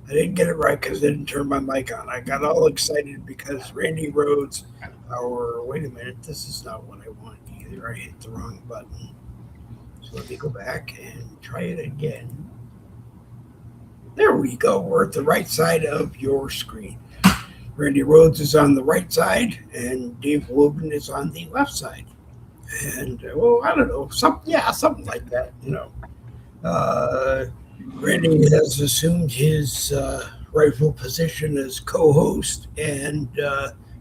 I didn't get it right because I didn't turn my mic on. I got all excited because Randy Rhodes, wait a minute, this is not what I want either. I hit the wrong button. So let me go back and try it again. There we go. We're at the right side of your screen. Randy Rhodes is on the right side, and Dave Logan is on the left side. And well, I don't know, something like that. Randy has assumed his rightful position as co-host and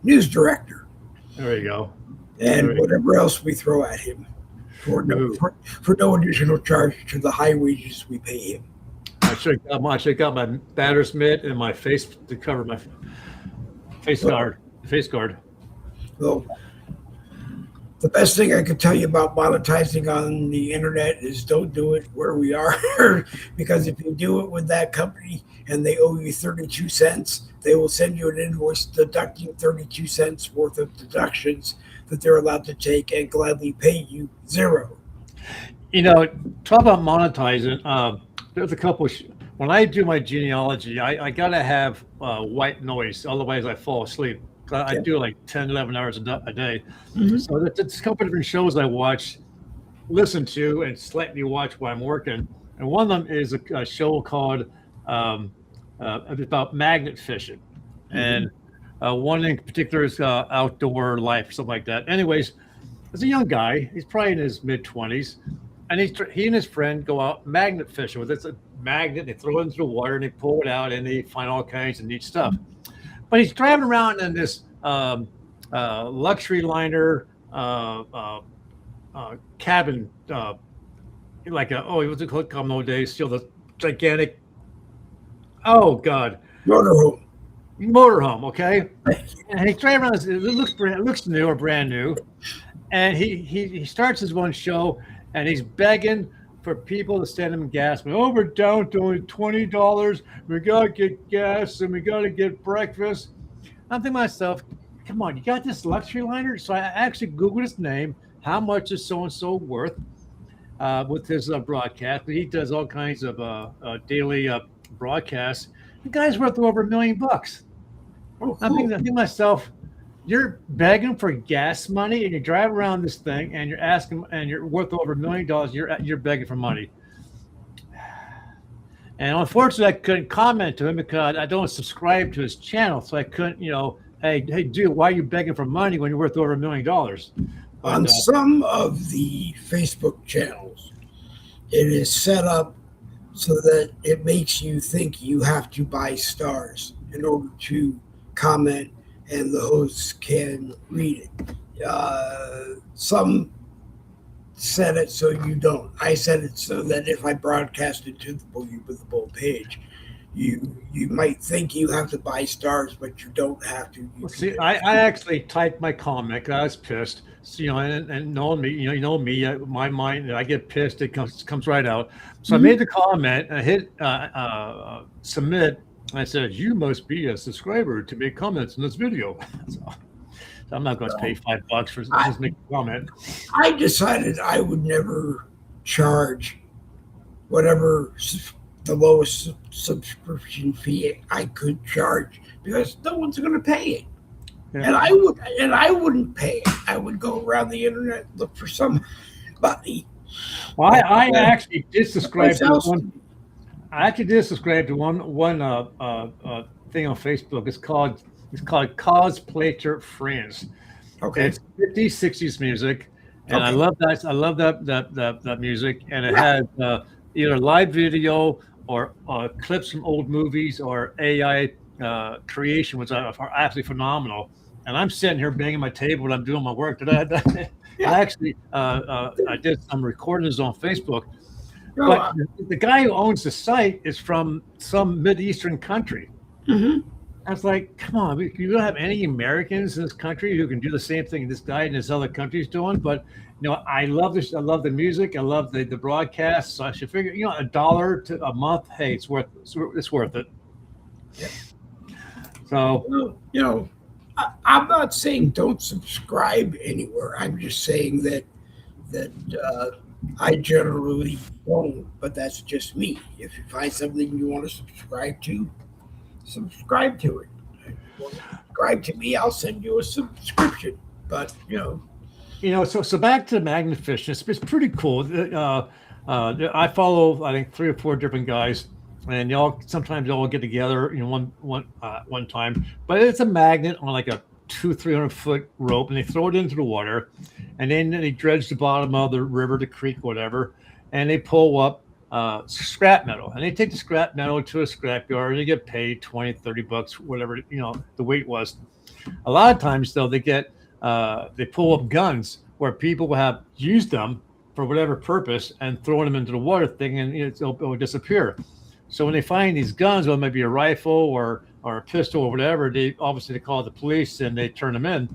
news director. There you go. And whatever else we throw at him for no additional charge to the high wages we pay him. I should have got my batter's mitt and my face to cover my face guard. Well, the best thing I could tell you about monetizing on the internet is don't do it where we are, because if you do it with that company and they owe you 32 cents, they will send you an invoice deducting 32 cents worth of deductions that they're allowed to take and gladly pay you zero. Talk about monetizing. There's a couple. When I do my genealogy, I got to have white noise, otherwise I fall asleep. I do like 10, 11 hours a day. Mm-hmm. So there's a couple different shows I watch, listen to, and slightly watch while I'm working. And one of them is a show called about magnet fishing. Mm-hmm. And one in particular is Outdoor Life, something like that. Anyways, there's a young guy. He's probably in his mid-20s. And he and his friend go out magnet fishing with a magnet. They throw it into the water and they pull it out and they find all kinds of neat stuff. But he's driving around in this luxury liner cabin, he was a cool come old days, still the gigantic. Oh God, motorhome. Okay, and he's driving around. It looks new or brand new, and he starts his one show and he's begging for people to send him gas. We're down to only $20. We gotta get gas and we gotta get breakfast. I'm thinking to myself, come on, you got this luxury liner? So I actually Googled his name. How much is so and so worth with his broadcast? He does all kinds of daily broadcasts. The guy's worth over $1 million. Oh, I'm thinking to myself, you're begging for gas money and you drive around this thing and you're asking and you're worth over $1 million. You're begging for money. And unfortunately, I couldn't comment to him because I don't subscribe to his channel. So I couldn't, hey, dude, why are you begging for money when you're worth over $1 million? On some of the Facebook channels, it is set up so that it makes you think you have to buy stars in order to comment and the hosts can read it. Some set it so you don't. I set it so that if I broadcast it to the Boogie with the Bull page, you might think you have to buy stars, but you don't have to. See, I actually typed my comment. I was pissed. So, and knowing me, you know me, my mind, I get pissed. It comes right out. So I made the comment. I hit submit. I said, you must be a subscriber to make comments in this video. So I'm not going to pay $5 for just making a comment. I decided I would never charge whatever the lowest subscription fee I could charge because no one's going to pay it. Yeah. And I wouldn't pay it. I would go around the internet, look for somebody. Well, I actually did subscribe to one. I actually did subscribe to one thing on Facebook. It's called Cosplayer Friends. Okay. It's 50s, 60s music, and I love that. I love that music, and it has either live video or clips from old movies or AI creation, which are absolutely phenomenal. And I'm sitting here banging my table when I'm doing my work. I actually I did some recordings on Facebook. But the guy who owns the site is from some Mideastern country. Mm-hmm. I was like, come on, you don't have any Americans in this country who can do the same thing this guy in this other country is doing. But, I love this. I love the music. I love the broadcast. So I should figure, $1 a month. Hey, it's worth it. Yeah. So, I'm not saying don't subscribe anywhere. I'm just saying that I generally don't, but that's just me. If you find something you want to subscribe to it. If you want to subscribe to me, I'll send you a subscription. But So back to Magnifish. It's pretty cool. I follow, I think, 3 or 4 different guys, and y'all sometimes y'all get together, one time. But it's a magnet on like a 200-300 foot rope, and they throw it into the water, and then they dredge the bottom of the river, the creek, whatever, and they pull up scrap metal, and they take the scrap metal to a scrap yard, and they get paid $20-30, whatever the weight was. A lot of times, though, they pull up guns where people have used them for whatever purpose and throwing them into the water thing, and it'll disappear. So when they find these guns, well, maybe a rifle or a pistol or whatever, they call the police and they turn them in.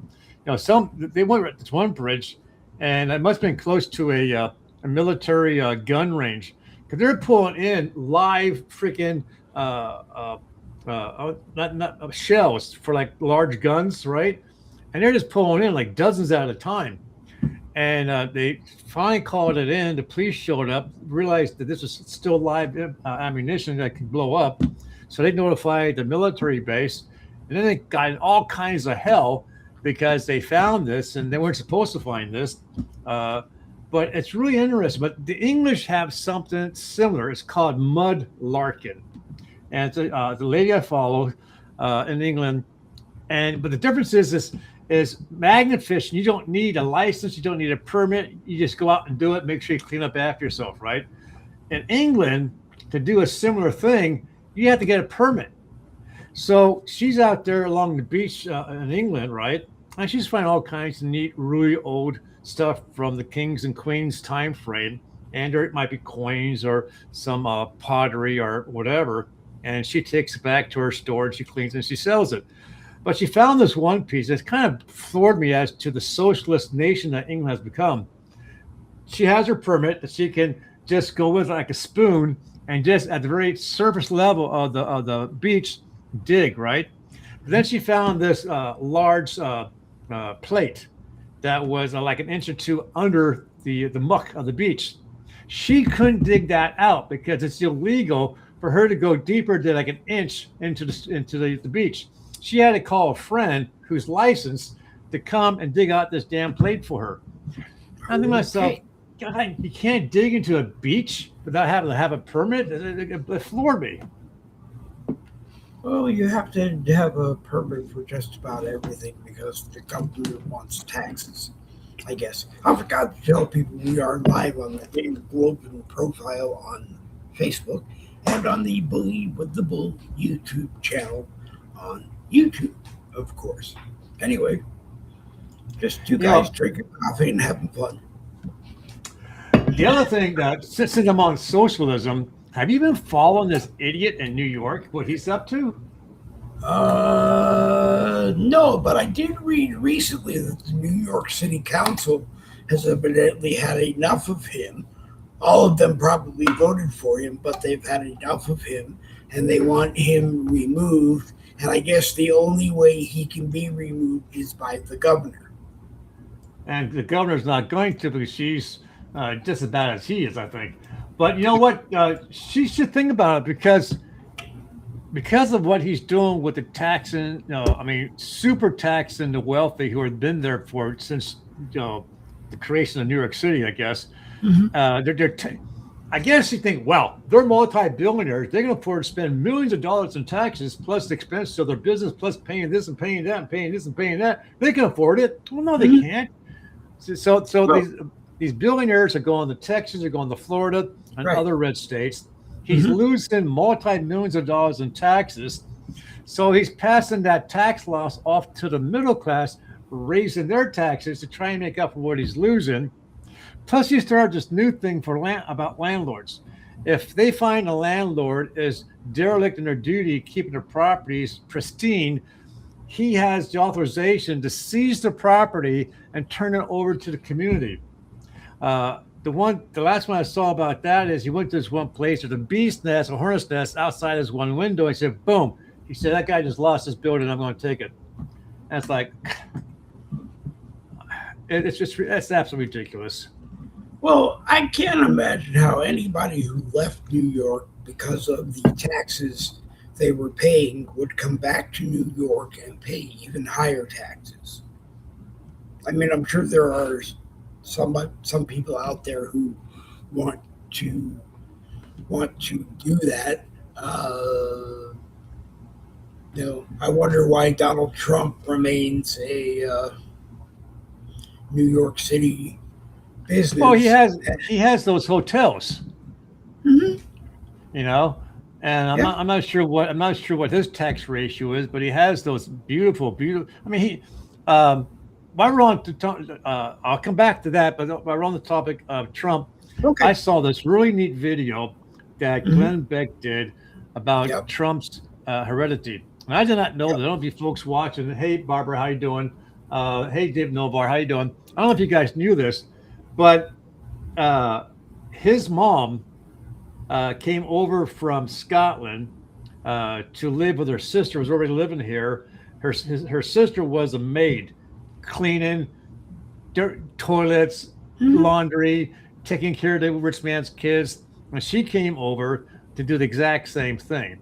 They went at this one bridge, and it must have been close to a military gun range, because they're pulling in live freaking not shells for like large guns, right? And they're just pulling in like dozens at a time. And they finally called it in. The police showed up, realized that this was still live ammunition that could blow up. So they notified the military base, and then they got in all kinds of hell because they found this, and they weren't supposed to find this. But it's really interesting. But the English have something similar. It's called mud larkin. And it's the lady I follow in England. But the difference is magnifish. You don't need a license. You don't need a permit. You just go out and do it. Make sure you clean up after yourself, right? In England, to do a similar thing, you have to get a permit. So she's out there along the beach in England, right? And she's finding all kinds of neat, really old stuff from the kings and queens time frame. And it might be coins or some pottery or whatever. And she takes it back to her storage. She cleans it and she sells it. But she found this one piece that's kind of floored me as to the socialist nation that England has become. She has her permit that she can just go with like a spoon and just at the very surface level of the beach dig, right? But then she found this large plate that was like an inch or two under the muck of the beach. She couldn't dig that out because it's illegal for her to go deeper than like an inch into the beach. She had to call a friend who's licensed to come and dig out this damn plate for her. I think to myself, God, you can't dig into a beach without having to have a permit? It floored me. Well, you have to have a permit for just about everything because the government wants taxes, I guess. I forgot to tell people we are live on the David Globin profile on Facebook and on the Boogie with the Bull YouTube channel on YouTube, of course. Anyway, just two guys drinking coffee and having fun. The other thing that, since I'm on socialism, have you been following this idiot in New York, what he's up to? No, but I did read recently that the New York City Council has evidently had enough of him. All of them probably voted for him, but they've had enough of him, and they want him removed. And I guess the only way he can be removed is by the governor. And the governor's not going to because she's just as bad as he is, I think. But you know what? She should think about it because of what he's doing with the taxing. Super taxing the wealthy who have been there since the creation of New York City, I guess. Mm-hmm. I guess you think, well, they're multi-billionaires. They can afford to spend millions of dollars in taxes plus the expenses of their business, plus paying this and paying that and paying this and paying that. They can afford it. Well, no, they can't. So these billionaires are going to Texas, they're going to Florida and other red states. He's losing multi-millions of dollars in taxes. So he's passing that tax loss off to the middle class, raising their taxes to try and make up for what he's losing. Plus, he started this new thing about landlords. If they find a landlord is derelict in their duty, keeping their properties pristine, he has the authorization to seize the property and turn it over to the community. The last one I saw about that is he went to this one place, there's a bee's nest, a hornet's nest outside his one window. He said, boom. He said, that guy just lost his building. I'm going to take it. And it's like, it's absolutely ridiculous. Well, I can't imagine how anybody who left New York because of the taxes they were paying would come back to New York and pay even higher taxes. I mean, I'm sure there are some people out there who want to do that. I wonder why Donald Trump remains a New York City business. Well, he has those hotels, Mhm. you know, and Yeah. I'm not sure what his tax ratio is, but he has those beautiful. I mean, while we're on I'll come back to that, but while we're on the topic of Trump, I Okay. saw this really neat video that Hmm. Glenn Beck did about Yep. Trump's heredity. And I did not know that. Yep. There don't be folks watching. Hey, Barbara, how you doing? Hey, Dave Novar, how you doing? I don't know if you guys knew this, but uh, his mom came over from Scotland to live with her sister, who was already living here. Her sister was a maid, cleaning toilets, Hmm. laundry, taking care of the rich man's kids. And she came over to do the exact same thing.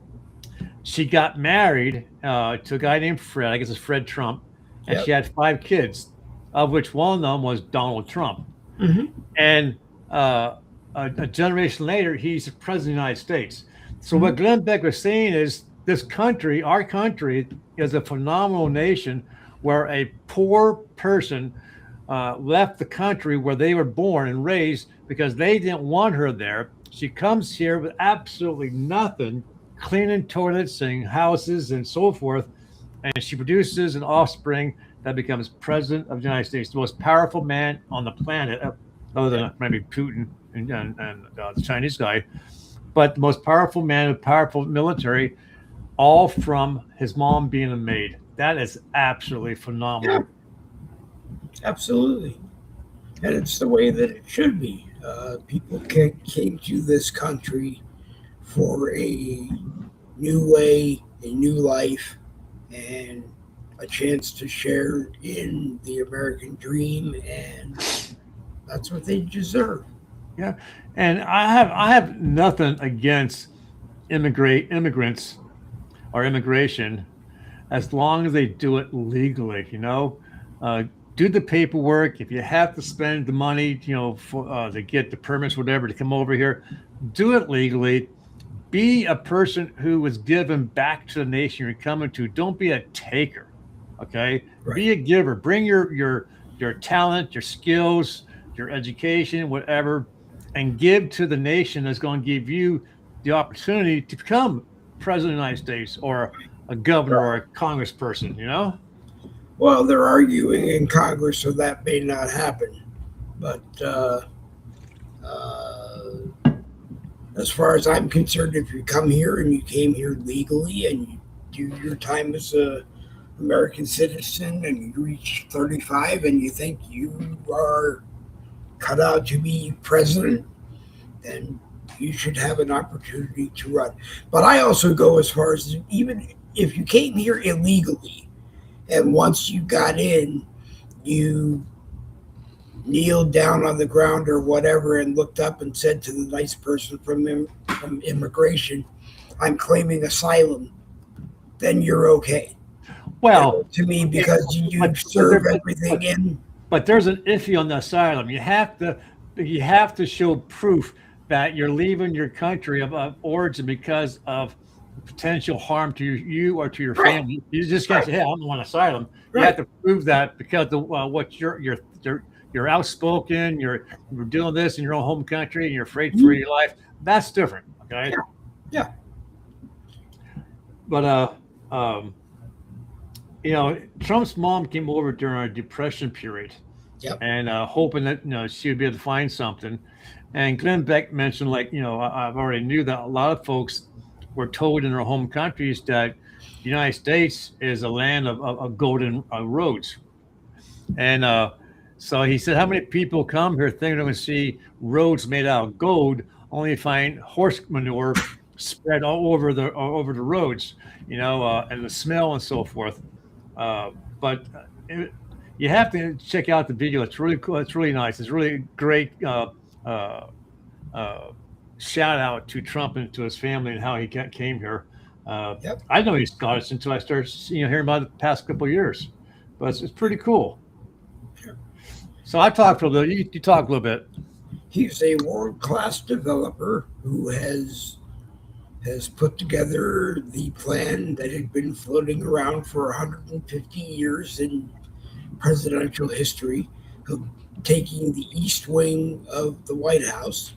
She got married to a guy named Fred. I guess it's Fred Trump, and she Yep. had 5 kids, of which one of them was Donald Trump. Hmm. And a generation later, he's the president of the United States. So what Hmm. Glenn Beck was saying is this country, our country, is a phenomenal nation where a poor person left the country where they were born and raised because they didn't want her there. She comes here with absolutely nothing, cleaning toilets and houses and so forth, and she produces an offspring that becomes president of the United States, the most powerful man on the planet, other Yep. than maybe Putin and the Chinese guy, but the most powerful man with powerful military, all from his mom being a maid. That is absolutely Yeah. phenomenal. Absolutely. And it's the way that it should be. People came to this country for a new way, a new life, and a chance to share in the American dream, and that's what they deserve. Yeah, and I have nothing against immigrants or immigration as long as they do it legally. Uh, do the paperwork. If you have to spend the money, for to get the permits, whatever, to come over here, do it legally. Be a person who was given back to the nation you're coming to. Don't be a taker. Okay, Right. be a giver. Bring your talent, your skills, your education, whatever, and give to the nation that's going to give you the opportunity to become president of the United States or a governor or Right. a congressperson. Well, they're arguing in Congress, so that may not happen. But uh, as far as I'm concerned, if you come here and you came here legally and you do your time as a American citizen and you reach 35 and you think you are cut out to be president, then you should have an opportunity to run. But I also go as far as even if you came here illegally and once you got in, you kneeled down on the ground or whatever and looked up and said to the nice person from immigration, I'm claiming asylum, then you're okay. Well, To me, okay, because you but but, serve there, everything in. but there's an iffy on the asylum. You have to show proof that you're leaving your country of origin because of potential harm to you or to your Right, family. You just can't right, say, "Hey, I don't want asylum." You have right. to prove that because what you're outspoken, you're doing this in your own home country, and you're afraid for Mhm. your life. That's different, okay? Yeah, yeah. But um, Trump's mom came over during a depression period, Yep. and hoping that she would be able to find something. And Glenn Beck mentioned, like, I've already knew that a lot of folks were told in their home countries that the United States is a land of golden roads. And so he said, how many people come here thinking they're going to see roads made out of gold, only to find horse manure spread all over the roads, and the smell and so forth. But it, you have to check out the video. It's really cool. It's really nice. It's really great uh, uh, shout out to Trump and to his family and how he came here. Yep. I know he's Scottish until I started hearing about it the past couple of years, but it's pretty cool. Sure. So I talked a little bit. You talk a little bit. He's a world-class developer who has put together the plan that had been floating around for 150 years in presidential history of taking the east wing of the White House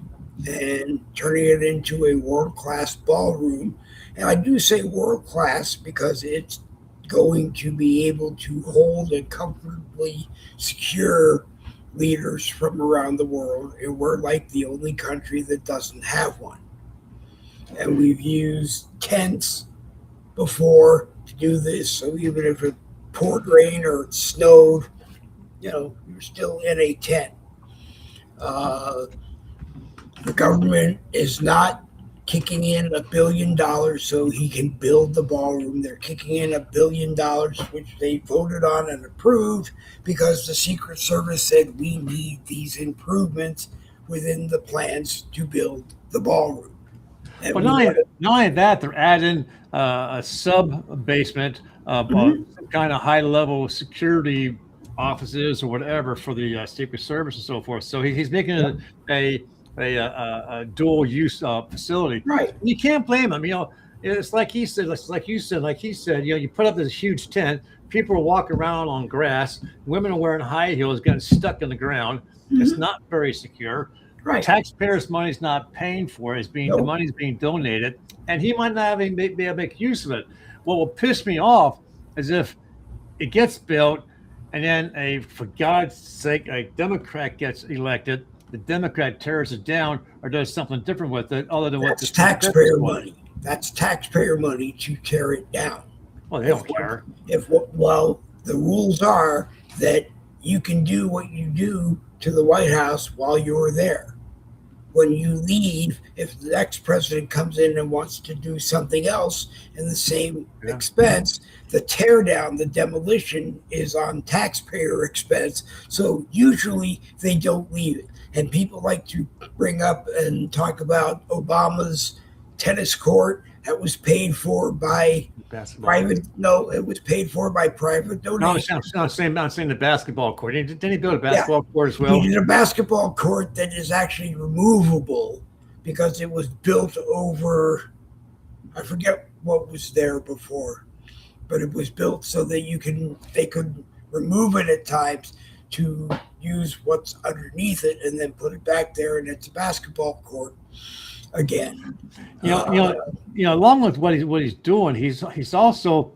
and turning it into a world-class ballroom. And I do say world-class because it's going to be able to hold and comfortably secure leaders from around the world. And we're like the only country that doesn't have one. And we've used tents before to do this. So even if it poured rain or it snowed, you're still in a tent. Uh, the government is not kicking in $1 billion so he can build the ballroom. They're kicking in $1 billion, which they voted on and approved because the Secret Service said we need these improvements within the plans to build the ballroom. But not only that, they're adding a sub basement, some kind of high level security offices or whatever for the Secret Service and so forth. So he's making it a dual use facility. Right. You can't blame him. It's like he said, like you said, you put up this huge tent. People are walking around on grass. Women are wearing high heels, getting stuck in the ground. It's not very secure. Right. Taxpayers' money's not paying for it. The money's being donated, and he might not even be able to make use of it. What will piss me off is if it gets built, and then for God's sake, a Democrat gets elected. The Democrat tears it down or does something different with it, other than what the taxpayer money. That's taxpayer money to tear it down. Well, they don't care. The rules are that you can do what you do to the White House while you're there. When you leave, if the next president comes in and wants to do something else in the same expense, the tear down, the demolition is on taxpayer expense. So usually they don't leave it. And people like to bring up and talk about Obama's tennis court that was paid for by private. No, it was paid for by private donations. No, I'm not saying the basketball court. Didn't he build a basketball court as well? He did a basketball court that is actually removable because it was built over, I forget what was there before, but it was built so that they could remove it at times to use what's underneath it and then put it back there, and it's a basketball court again. Along with what he's doing, he's also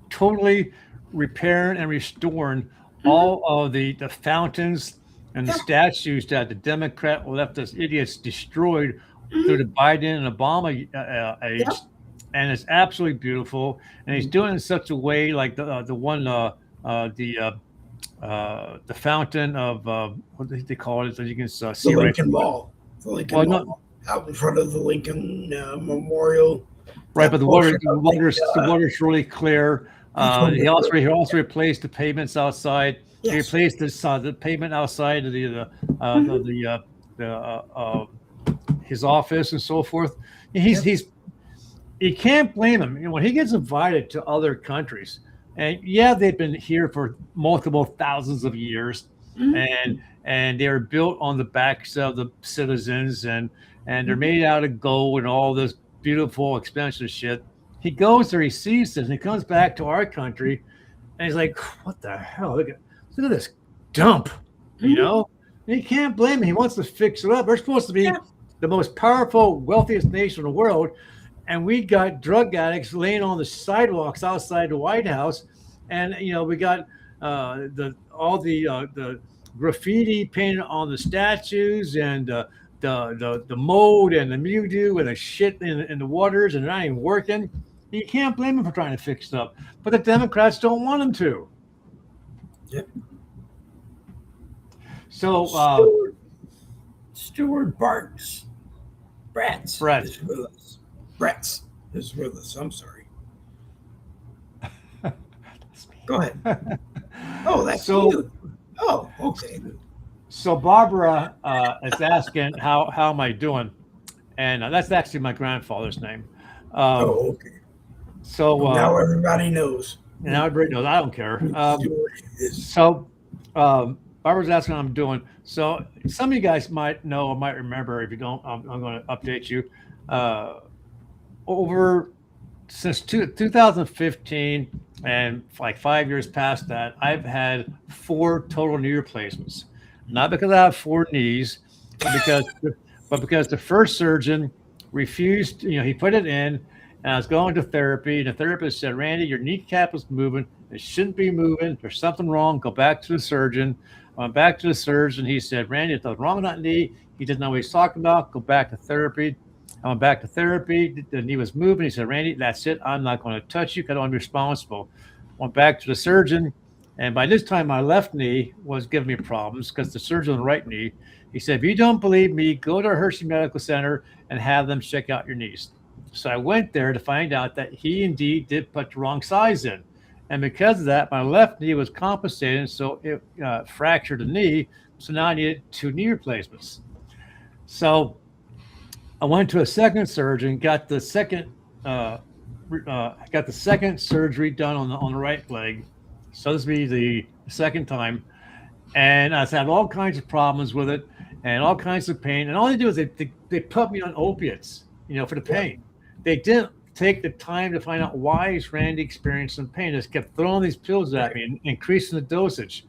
totally repairing and restoring all of the fountains and the statues that the Democrat leftist idiots destroyed through the Biden and Obama age, and it's absolutely beautiful. And he's doing it in such a way, like the fountain of what do they call it? That you can see the Lincoln Mall. The Lincoln Mall. Out in front of the Lincoln Memorial. Right, but the water's really clear. He also replaced the pavements outside. Yes. He replaced the pavement outside of his office and so forth. You can't blame him. When he gets invited to other countries, and they've been here for multiple thousands of years, and they were built on the backs of the citizens, and they're made out of gold and all this beautiful, expensive shit. He goes there, he sees this, and he comes back to our country, and he's like, "What the hell? Look at this dump," And you can't blame him. He wants to fix it up. We're supposed to be the most powerful, wealthiest nation in the world, and we got drug addicts laying on the sidewalks outside the White House, and we got all the graffiti painted on the statues and the mold and the mildew and the shit in the waters, and they're not even working. You can't blame him for trying to fix it up, but the Democrats don't want him to. Yep. So Stuart Bratz is with us. Bratz is with us. I'm sorry. Go ahead. Oh, that's you. Oh, okay. So Barbara is asking how am I doing, and that's actually my grandfather's name. Um, Oh, okay. so Well, now everybody knows now everybody knows I don't care. who the story is. So Barbara's asking how I'm doing. So some of you guys might know or might remember. If you don't, I'm going to update you. Uh, over since 2015 and like 5 years past that, I've had 4 total knee replacements. Not because I have 4 knees, but because the first surgeon refused. He put it in, and I was going to therapy, and the therapist said, "Randy, your kneecap is moving. It shouldn't be moving. There's something wrong. Go back to the surgeon." I went back to the surgeon. He said, "Randy, there's nothing wrong with that knee. He doesn't know what he's talking about. Go back to therapy." I went back to therapy. The knee was moving. He said, "Randy, that's it. I'm not going to touch you because I don't want to be responsible." Went back to the surgeon. And by this time, my left knee was giving me problems because the surgeon on the right knee, he said, "If you don't believe me, go to Hershey Medical Center and have them check out your knees." So I went there to find out that he indeed did put the wrong size in. And because of that, my left knee was compensating. So it fractured the knee. So now I needed 2 knee replacements. So I went to a second surgeon, got the second surgery done on the right leg. So this will be the second time, and I've had all kinds of problems with it, and all kinds of pain. And all they do is they put me on opiates, for the pain. They didn't take the time to find out why is Randy experiencing pain. They just kept throwing these pills at me and increasing the dosage.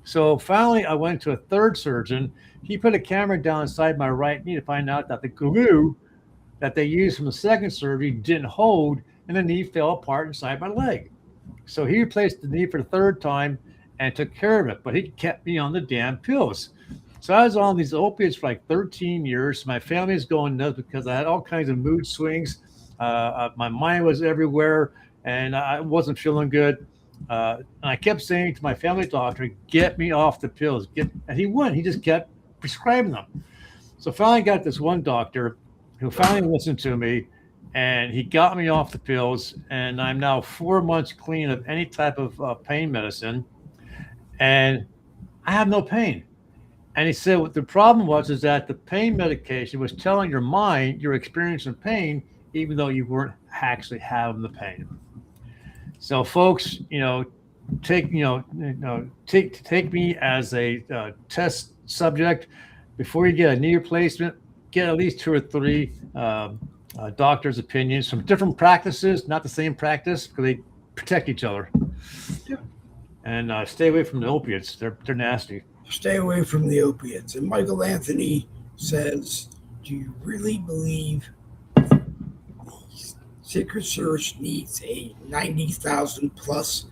So finally, I went to a third surgeon. He put a camera down inside my right knee to find out that the glue that they used from the second surgery didn't hold, and the knee fell apart inside my leg. So he replaced the knee for the third time and took care of it, but he kept me on the damn pills. So I was on these opiates for like 13 years. My family is going nuts because I had all kinds of mood swings. My mind was everywhere, and I wasn't feeling good. And I kept saying to my family doctor, "Get me off the pills." And he wouldn't. He just kept prescribing them. So finally got this one doctor who finally listened to me, and he got me off the pills, and I'm now 4 months clean of any type of pain medicine, and I have no pain. And he said what the problem was is that the pain medication was telling your mind you're experiencing pain, even though you weren't actually having the pain. So, folks, take me as a test subject before you get a knee replacement. Get at least 2 or 3 doctors' opinions from different practices, not the same practice, because they protect each other. Yeah. And stay away from the opiates. They're nasty. Stay away from the opiates. And Michael Anthony says, "Do you really believe the Secret Service needs a 90,000 plus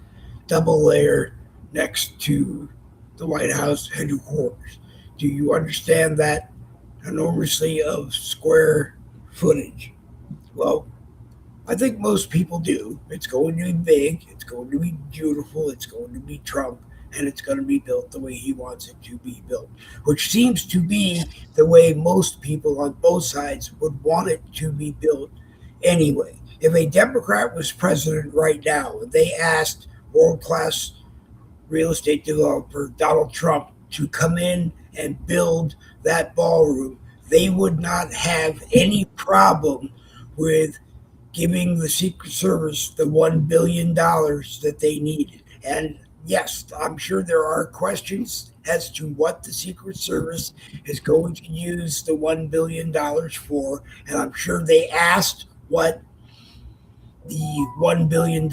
double layer next to the White House headquarters? Do you understand that enormously of square footage?" Well, I think most people do. It's going to be big, it's going to be beautiful, it's going to be Trump, and it's going to be built the way he wants it to be built, which seems to be the way most people on both sides would want it to be built anyway. If a Democrat was president right now and they asked world-class real estate developer Donald Trump to come in and build that ballroom, they would not have any problem with giving the Secret Service the $1 billion that they needed. And yes, I'm sure there are questions as to what the Secret Service is going to use the $1 billion for. And I'm sure they asked what the $1 billion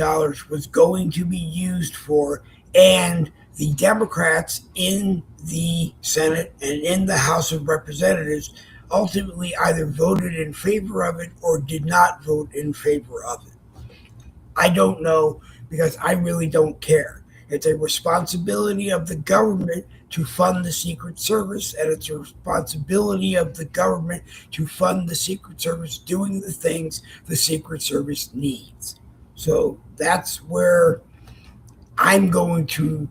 was going to be used for. And the Democrats in the Senate and in the House of Representatives ultimately either voted in favor of it or did not vote in favor of it. I don't know, because I really don't care. It's a responsibility of the government to fund the Secret Service, and it's a responsibility of the government to fund the Secret Service doing the things the Secret Service needs. So that's where I'm going to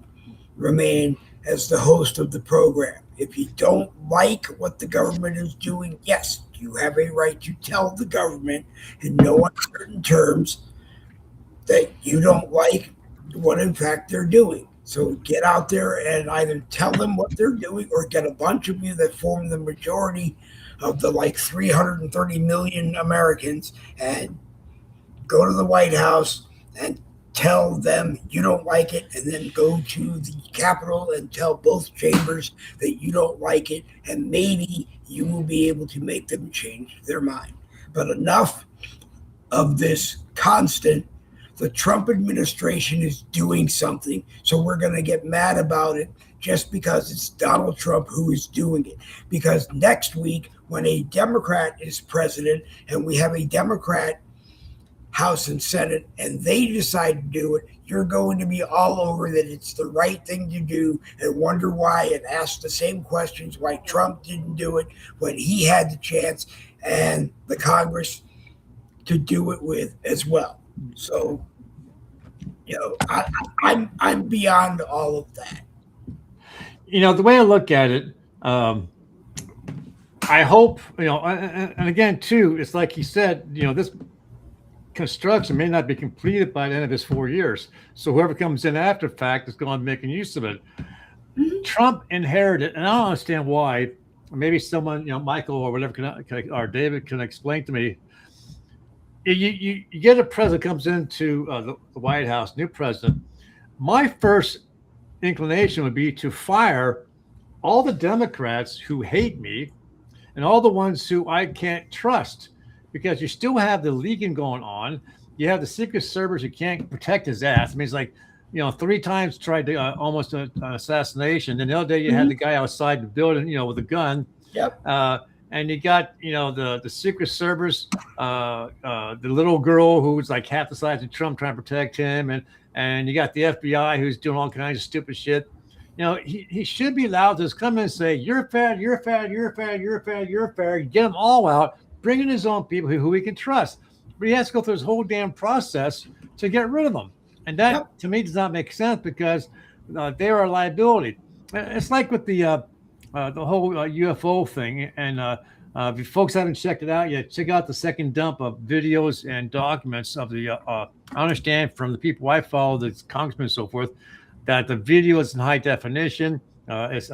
remain as the host of the program. If you don't like what the government is doing, yes, you have a right to tell the government in no uncertain terms that you don't like what in fact they're doing. So get out there and either tell them what they're doing or get a bunch of you that form the majority of the like 330 million Americans and go to the White House and tell them you don't like it, and then go to the Capitol and tell both chambers that you don't like it, and maybe you will be able to make them change their mind. But enough of this constant, the Trump administration is doing something, so we're going to get mad about it just because it's Donald Trump who is doing it. Because next week, when a Democrat is president and we have a Democrat House and Senate, and they decide to do it, you're going to be all over that it's the right thing to do and wonder why and ask the same questions why Trump didn't do it when he had the chance and the Congress to do it with as well. So, I'm beyond all of that. The way I look at it, I hope, and again, too, it's like he said, this construction may not be completed by the end of his 4 years. So whoever comes in after the fact is going to be making use of it. Mm-hmm. Trump inherited, and I don't understand why. Maybe someone, Michael or whatever, or David can explain to me. You get a president comes into the White House, new president. My first inclination would be to fire all the Democrats who hate me and all the ones who I can't trust. Because you still have the leaking going on. You have the Secret Service who can't protect his ass. I mean, it's like, 3 times tried to almost an assassination. And the other day you had the guy outside the building, with a gun. Yep. And you got, the Secret Service, the little girl who's like half the size of Trump trying to protect him. And you got the FBI who's doing all kinds of stupid shit. He should be allowed to just come in and say, you're fat, you're fat, you're fat, you're fat, you're fat. Get them all out. Bring in his own people who he can trust. But he has to go through this whole damn process to get rid of them. And that, to me, does not make sense because they are a liability. It's like with the whole UFO thing. And if you folks haven't checked it out yet, check out the second dump of videos and documents of the, I understand from the people I follow, the congressmen and so forth, that the video is in high definition. It's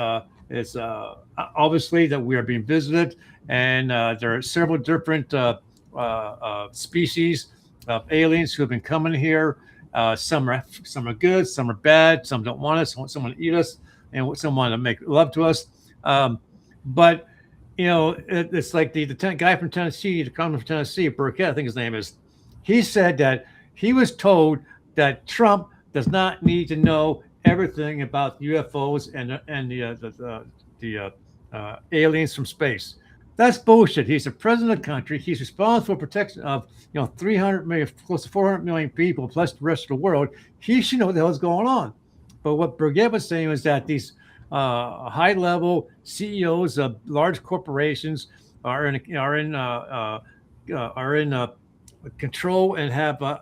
obviously that we are being visited. And there are several different species of aliens who have been coming here. Some are good, some are bad, some don't want us, some want to eat us, and some want to make love to us. But it's like the guy from Tennessee, the congressman from Tennessee, Burkett, I think his name is. He said that he was told that Trump does not need to know everything about UFOs and the aliens from space. That's bullshit. He's the president of the country. He's responsible for protection of 300 million, close to 400 million people, plus the rest of the world. He should know what the hell is going on. But what Burgett was saying was that these high-level CEOs of large corporations are in control and have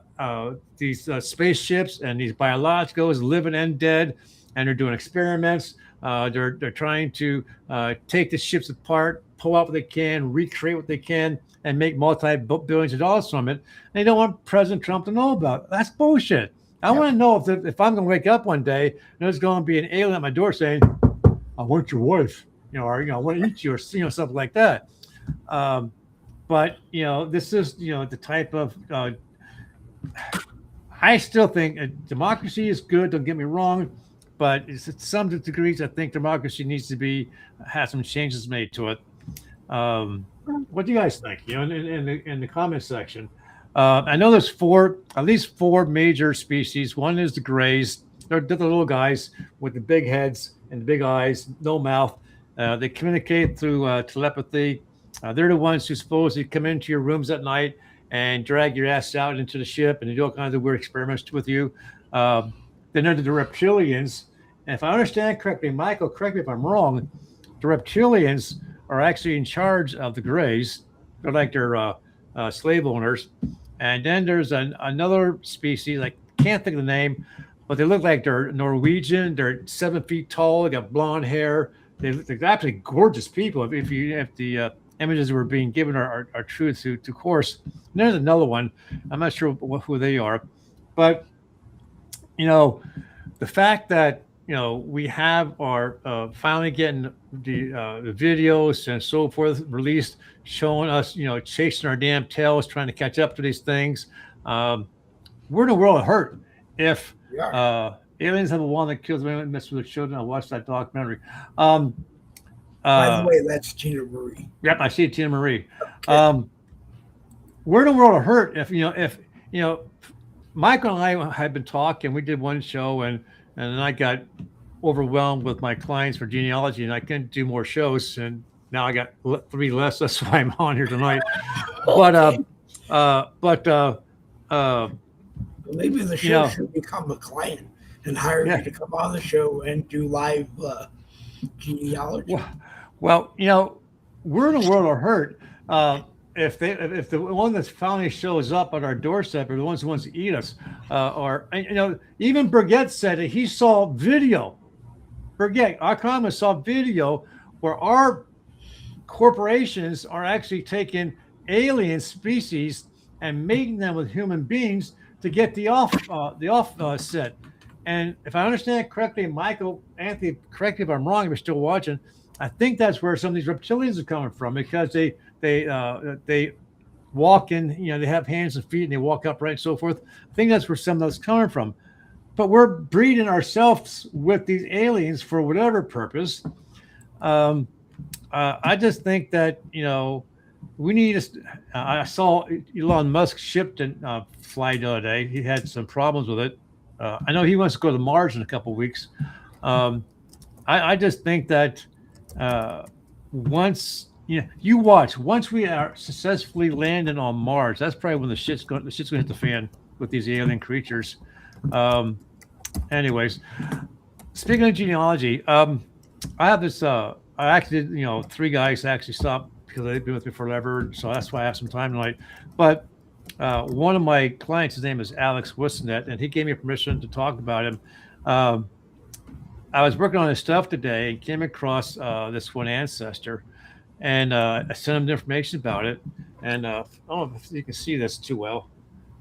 these spaceships and these biologicals, living and dead, and they're doing experiments. They're trying to take the ships apart, pull out what they can, recreate what they can, and make multi-billions of dollars from it. And they don't want President Trump to know about it. That's bullshit. I want to know if I'm going to wake up one day and there's going to be an alien at my door saying, "I want your wife," or I want to eat you, or something like that. But this is the type of. I still think democracy is good. Don't get me wrong. But to some degrees, I think democracy needs to have some changes made to it. What do you guys think? In the comment section, I know there's at least four major species. One is the grays. They're the little guys with the big heads and the big eyes, no mouth. They communicate through telepathy. They're the ones who supposedly come into your rooms at night and drag your ass out into the ship and they do all kinds of weird experiments with you. Then there's the reptilians. And if I understand correctly, Michael, correct me if I'm wrong, the reptilians are actually in charge of the grays. They're like their slave owners. And then there's another species, I can't think of the name, but they look like they're Norwegian. They're 7 feet tall. They got blonde hair. They're absolutely gorgeous people. If the images we're being given are true to course. And there's another one. I'm not sure who they are. But, the fact that we have our finally getting the videos and so forth released, showing us, chasing our damn tails, trying to catch up to these things. We're in a world of hurt. If aliens have a wand that kills women, mess with the children, I watched that documentary. By the way, that's Tina Marie. Yep, I see Tina Marie. Okay. We're in a world of hurt. If Michael and I had been talking, we did one show, and then I got overwhelmed with my clients for genealogy, and I couldn't do more shows, and now I got 3 less. That's why I'm on here tonight. Okay. But maybe the show should become a client and hire you to come on the show and do live genealogy. Well, we're in a world of hurt. If the one that finally shows up at our doorstep are the ones who wants to eat us, or even Burgett said that he saw video. Burgett, our economist, saw video where our corporations are actually taking alien species and mating them with human beings to get the off set. And if I understand correctly, Michael, Anthony, correct me if I'm wrong, if you're still watching, I think that's where some of these reptilians are coming from, because they walk in, they have hands and feet and they walk upright and so forth. I think that's where some of that's coming from. But we're breeding ourselves with these aliens for whatever purpose. I just think that, we need to. I saw Elon Musk shipped a flight the other day. He had some problems with it. I know he wants to go to Mars in a couple of weeks. I just think that once once we are successfully landed on Mars, that's probably when the shit's going to hit the fan with these alien creatures. Anyways, speaking of genealogy, I have this. I actually did, 3 guys actually stopped because they've been with me forever, so that's why I have some time tonight. But one of my clients, his name is Alex Wissonet, and he gave me permission to talk about him. I was working on his stuff today and came across this one ancestor, and I sent him the information about it. And I don't know if you can see this too well,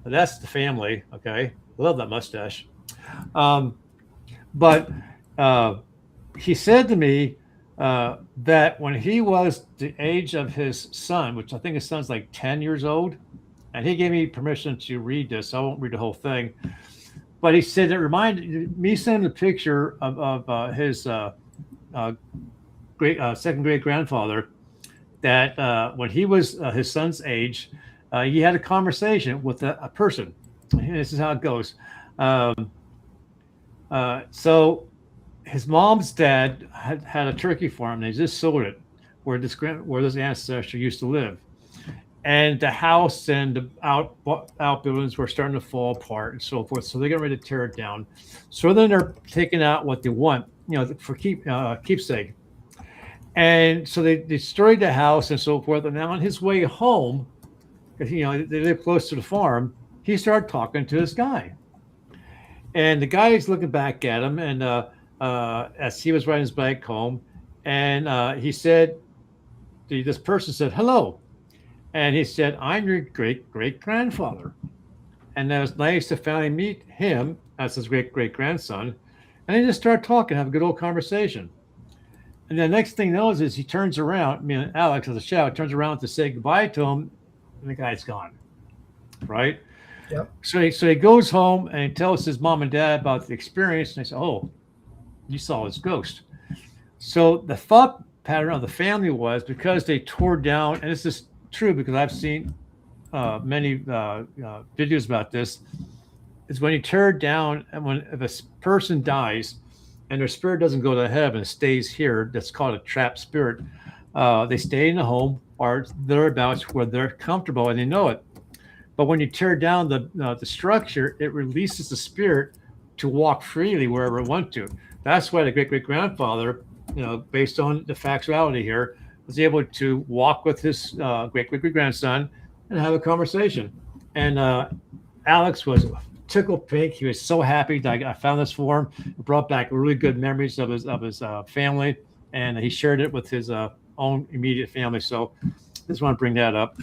but that's the family. Okay, I love that mustache. But he said to me that when he was the age of his son, which I think his son's like 10 years old, and he gave me permission to read this. I won't read the whole thing, but he said it reminded me, sent him a picture of his second great grandfather, that when he was his son's age, he had a conversation with a person. And this is how it goes. So his mom's dad had a turkey farm, and they just sold it where this ancestor used to live. And the house and the outbuildings were starting to fall apart and so forth. So they're getting ready to tear it down. So then they're taking out what they want, for keepsake. And so they destroyed the house and so forth. And now on his way home, because they live close to the farm, he started talking to this guy. And the guy is looking back at him, and as he was riding his bike home, and he said, this person said, "Hello." And he said, "I'm your great-great-grandfather." And it was nice to finally meet him as his great-great-grandson. And they just start talking, have a good old conversation. And the next thing he knows is he turns around, Alex has a shout, turns around to say goodbye to him, and the guy's gone. Right? Yep. So he goes home and he tells his mom and dad about the experience. And they say, "Oh, you saw his ghost." So the thought pattern of the family was, because they tore down, and this is true because I've seen many videos about this, is when you tear down, and if a person dies and their spirit doesn't go to heaven, it stays here. That's called a trapped spirit. They stay in the home or thereabouts where they're comfortable and they know it. But when you tear down the structure, it releases the spirit to walk freely wherever it wants to. That's why the great-great-grandfather, based on the factuality here, was able to walk with his great-great-grandson and have a conversation. And Alex was tickled pink. He was so happy that I found this for him. It brought back really good memories of his family, and he shared it with his own immediate family. So just want to bring that up.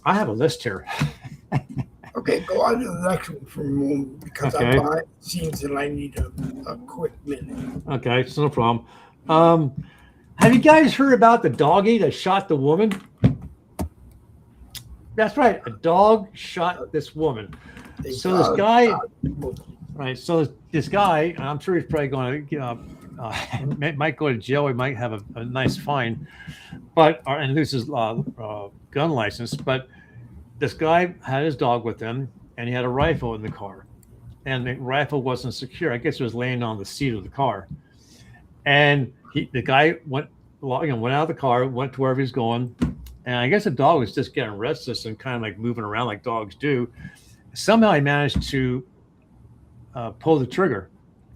I have a list here. Okay, go on to the next one for a moment because I'm Okay. behind the scenes and I need a quick minute. Okay, it's no problem. Have you guys heard about the doggy that shot the woman? That's right. A dog shot this woman. They So this dog guy, shot the woman. right? So this guy, I'm sure he's probably going to, might go to jail. He might have a nice fine, and lose his gun license. But this guy had his dog with him, and he had a rifle in the car, and the rifle wasn't secure. I guess it was laying on the seat of the car, and the guy went out of the car, went to wherever he's going, and I guess the dog was just getting restless and kind of like moving around like dogs do. Somehow he managed to pull the trigger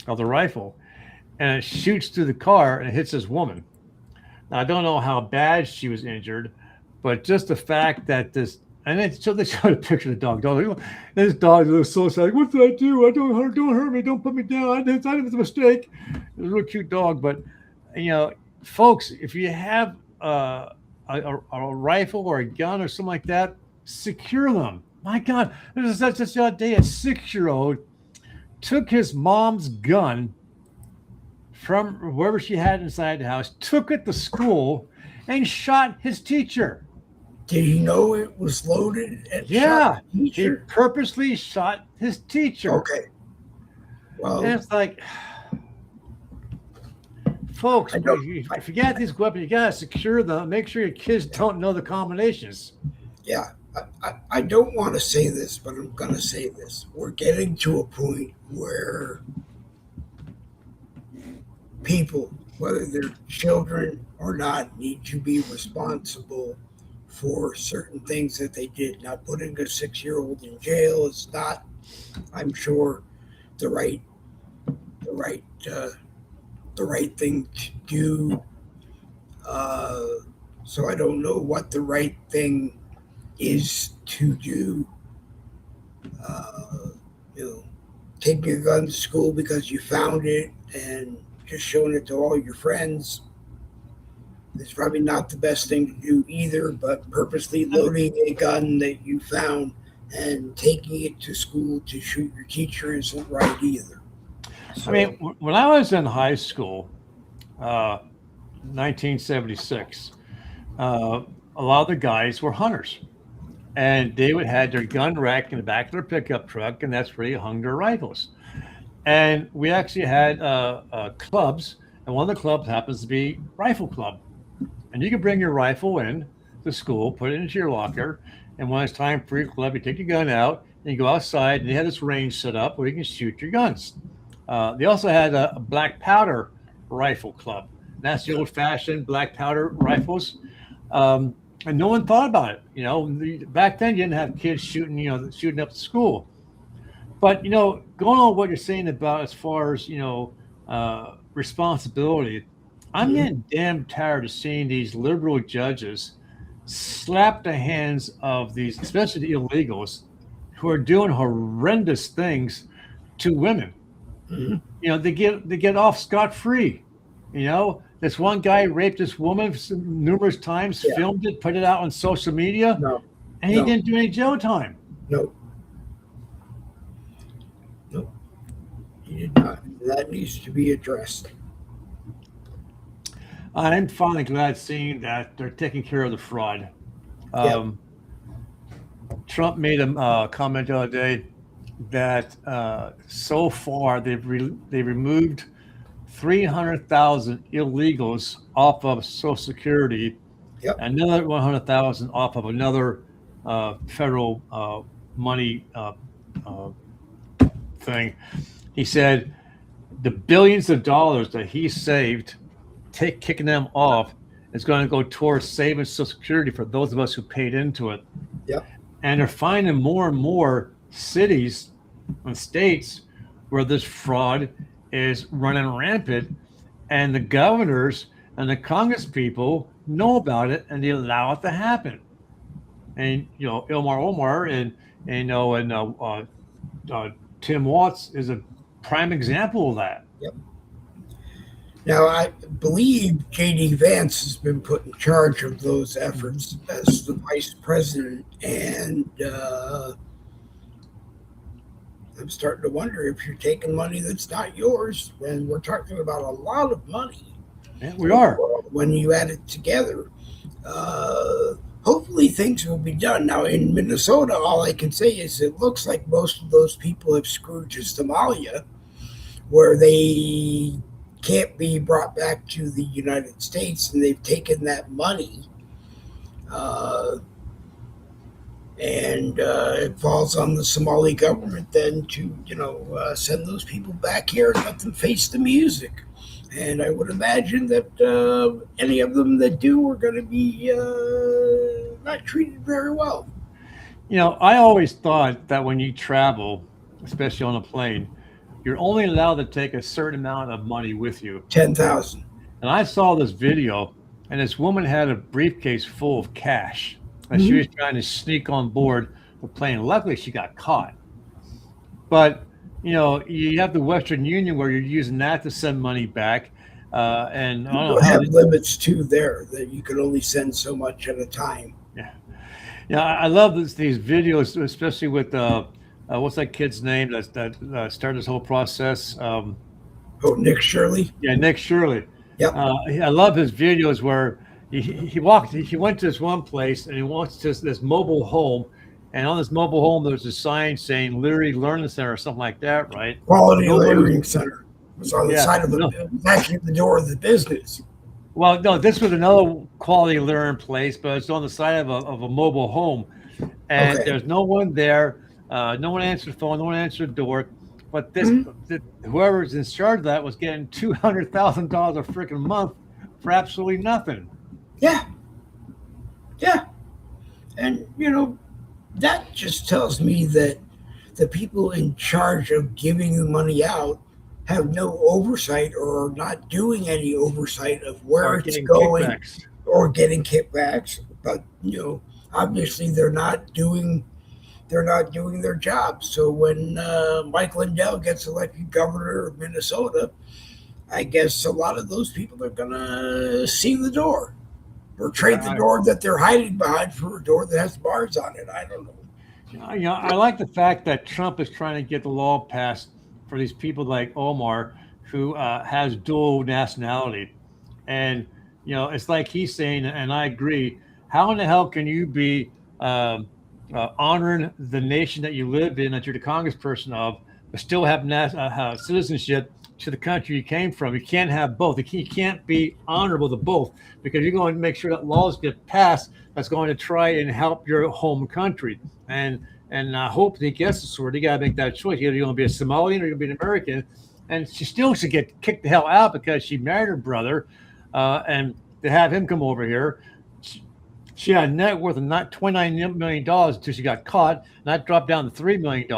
of the rifle, and it shoots through the car and it hits this woman. Now, I don't know how bad she was injured, but just the fact that so they showed a picture of the dog. This dog was so sad. What did I do? Don't hurt me. Don't put me down. It was a mistake. It was a real cute dog, but folks, if you have a rifle or a gun or something like that, secure them. My God, this is the other day. A 6-year-old took his mom's gun from wherever she had inside the house, took it to school, and shot his teacher. Did he know it was loaded? And Yeah, shot the he teacher? purposely shot his teacher. Okay. Well, And it's like, folks, if you got these weapons, you gotta secure them. Make sure your kids don't know the combinations. yeah, I don't want to say this, but I'm going to say this. We're getting to a point where people, whether they're children or not, need to be responsible for certain things that they did. Now, putting a 6-year-old in jail is not, I'm sure, the right thing to do. So I don't know what the right thing is to do. Taking a gun to school because you found it and just showing it to all your friends is probably not the best thing to do either, but purposely loading a gun that you found and taking it to school to shoot your teacher isn't right either. So, I mean, when I was in high school, 1976, a lot of the guys were hunters, and they would have their gun rack in the back of their pickup truck, and that's where they hung their rifles. And we actually had clubs, and one of the clubs happens to be Rifle Club. And you can bring your rifle in to school, put it into your locker, and when it's time for your club, you take your gun out, and you go outside, and they had this range set up where you can shoot your guns. They also had a black powder rifle club. That's the old-fashioned black powder rifles. And no one thought about it. Back then you didn't have kids shooting up at school. But, going on what you're saying about as far as, responsibility, I'm getting damn tired of seeing these liberal judges slap the hands of these, especially the illegals, who are doing horrendous things to women. Mm-hmm. They get off scot-free. This one guy raped this woman numerous times, filmed it, put it out on social media, and he didn't do any jail time. No, he did not. That needs to be addressed. I'm finally glad seeing that they're taking care of the fraud. Trump made a comment the other day that so far they've removed 300,000 illegals off of Social Security, another 100,000 off of another federal money thing. He said the billions of dollars that he saved, kicking them off, is going to go towards saving Social Security for those of us who paid into it. Yep. And they're finding more and more cities and states where this fraud is running rampant, and the governors and the Congress people know about it and they allow it to happen. And Ilmar Omar and Tim Watts is a prime example of that. Yep. Now, I believe J.D. Vance has been put in charge of those efforts as the vice president, and I'm starting to wonder if you're taking money that's not yours, when we're talking about a lot of money. Yeah, we are. When you add it together, uh, hopefully things will be done. Now in Minnesota, all I can say is it looks like most of those people have screwed to Somalia, where they can't be brought back to the United States, and they've taken that money. Uh, and it falls on the Somali government then to, send those people back here and let them face the music. And I would imagine that any of them that do are going to be not treated very well. I always thought that when you travel, especially on a plane, you're only allowed to take a certain amount of money with you. 10,000. And I saw this video, and this woman had a briefcase full of cash, and she was trying to sneak on board the plane. Luckily, she got caught. But you have the Western Union where you're using that to send money back, and I don't know have limits too there that you can only send so much at a time. Yeah. I love these videos, especially with what's that kid's name that started this whole process? Nick Shirley. Yeah, Nick Shirley. Yep. I love his videos where he went to this one place and he wants this mobile home, and on this mobile home there's a sign saying Leary Learning Center or something like that, right? Quality Learning Center. It was on the side of it was actually at the door of the business. Well, no, this was another quality learning place, but it's on the side of a mobile home, and there's no one there. No one answered the phone. No one answered the door. But whoever's in charge of that was getting $200,000 a freaking month for absolutely nothing. Yeah. And that just tells me that the people in charge of giving the money out have no oversight or are not doing any oversight of where it's going or getting kickbacks. But obviously they're not doing their job. So when Mike Lindell gets elected governor of Minnesota, I guess a lot of those people are gonna see the door or trade the door that they're hiding behind for a door that has bars on it. I don't know. I like the fact that Trump is trying to get the law passed for these people like Omar, who has dual nationality. And, it's like he's saying, and I agree, how in the hell can you be honoring the nation that you live in, that you're the congressperson of, but still have citizenship to the country you came from? You can't have both. You can't be honorable to both, because you're going to make sure that laws get passed that's going to try and help your home country. And I hope he gets the sword. You got to make that choice. Either you're going to be a Somalian or you're going to be an American. And she still should get kicked the hell out because she married her brother, and to have him come over here. She had a net worth of not $29 million until she got caught, and that dropped down to $3 million.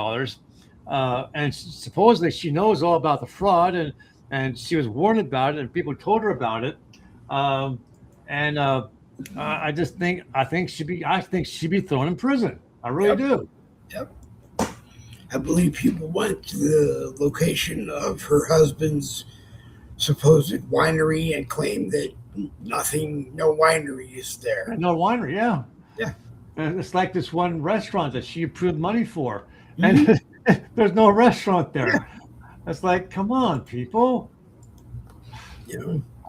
And supposedly she knows all about the fraud, and she was warned about it, and people told her about it. I think she'd be thrown in prison. I really do. Yep. I believe people went to the location of her husband's supposed winery and claimed that no winery is there. No winery, yeah. Yeah. And it's like this one restaurant that she approved money for, and there's no restaurant there. Yeah. It's like, come on, people.